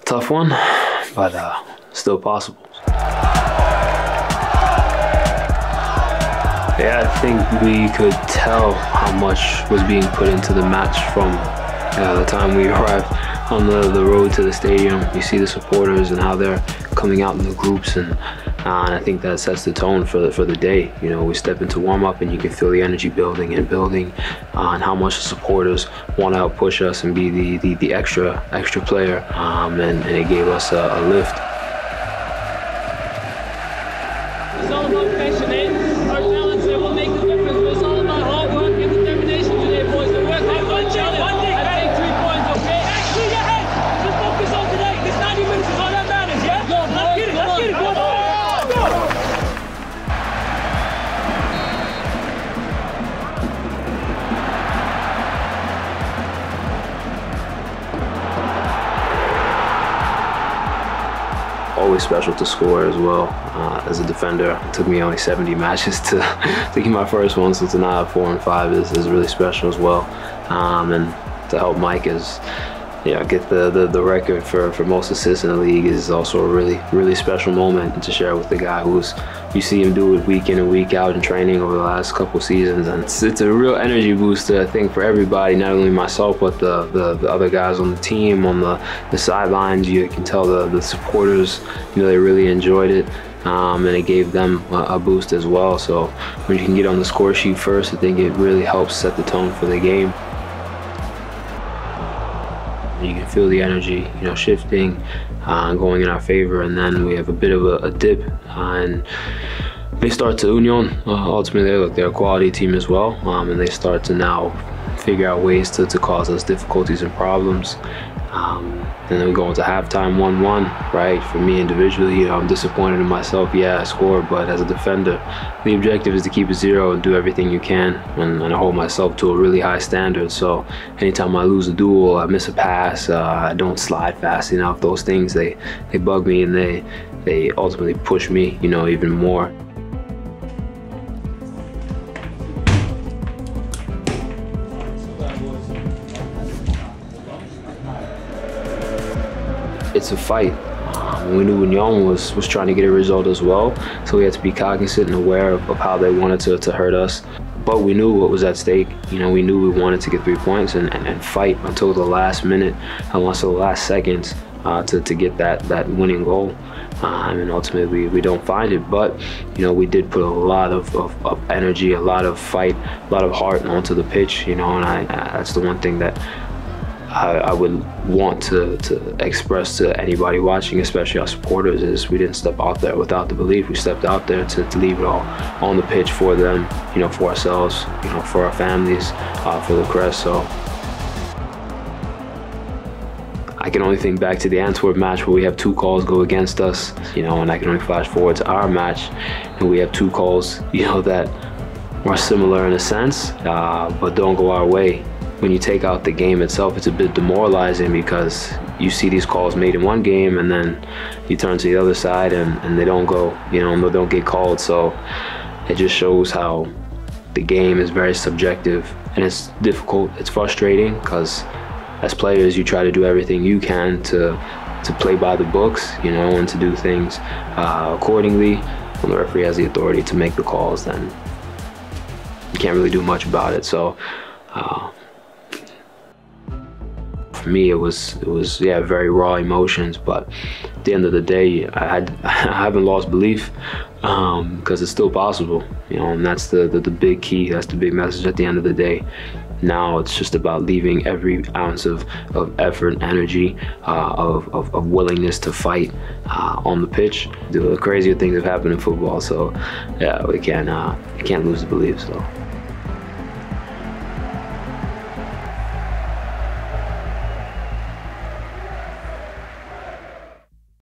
tough one, but still possible. Yeah, I think we could tell how much was being put into the match from the time we arrived on the road to the stadium. You see the supporters and how they're coming out in the groups, and I think that sets the tone for the day. You know, we step into warm-up and you can feel the energy building and building, and how much the supporters want to outpush us and be the extra player, and it gave us a lift. It's all about passion, our talents that will make the difference, but it's all about hard work and determination today, boys. The work hard for each other and take 3 points, okay? Actually, your head, just focus on today. This 90 minutes is all that matters, yeah? Go, let's get it, go on. Always special to score as well. As a defender, it took me only 70 matches to get my first one, so to now have 4 and 5 is really special as well. And to help Mike get the record for most assists in the league is also a really special moment to share with the guy who's, you see him do it week in and week out in training over the last couple seasons, and it's a real energy booster, I think, for everybody, not only myself but the other guys on the team, on the sidelines. You can tell the supporters, they really enjoyed it, and it gave them a boost as well. So when you can get on the score sheet first, I think it really helps set the tone for the game. You can feel the energy, shifting, going in our favor, and then we have a bit of a dip, and they start to Union. Ultimately, they're a quality team as well, and they start to now figure out ways to cause us difficulties and problems. And then we go into halftime 1-1, right? For me individually, I'm disappointed in myself. Yeah, I scored, but as a defender, the objective is to keep it 0 and do everything you can, and I hold myself to a really high standard. So anytime I lose a duel, I miss a pass, I don't slide fast enough, those things, they bug me, and they ultimately push me, even more. It's a fight. We knew Union was trying to get a result as well, so we had to be cognizant and aware of how they wanted to hurt us. But we knew what was at stake. We knew we wanted to get 3 points and fight until the last minute, until the last seconds, to get that winning goal. And ultimately we don't find it, but we did put a lot of energy, a lot of fight, a lot of heart onto the pitch, and that's the one thing that I would want to express to anybody watching, especially our supporters, is we didn't step out there without the belief. We stepped out there to leave it all on the pitch for them, for ourselves, for our families, for the crest. So I can only think back to the Antwerp match where we have 2 calls go against us, and I can only flash forward to our match and we have 2 calls, that are similar in a sense, but don't go our way. When you take out the game itself, it's a bit demoralizing because you see these calls made in one game and then you turn to the other side and they don't go, they don't get called. So it just shows how the game is very subjective, and it's difficult, it's frustrating, because as players you try to do everything you can to play by the books, and to do things accordingly. When the referee has the authority to make the calls, then you can't really do much about it. So for me, it was very raw emotions, but at the end of the day, I haven't lost belief, because it's still possible, and that's the big key. That's the big message at the end of the day. Now it's just about leaving every ounce of effort and energy, of willingness to fight on the pitch. The crazier things have happened in football, so yeah, we can't lose the belief. So.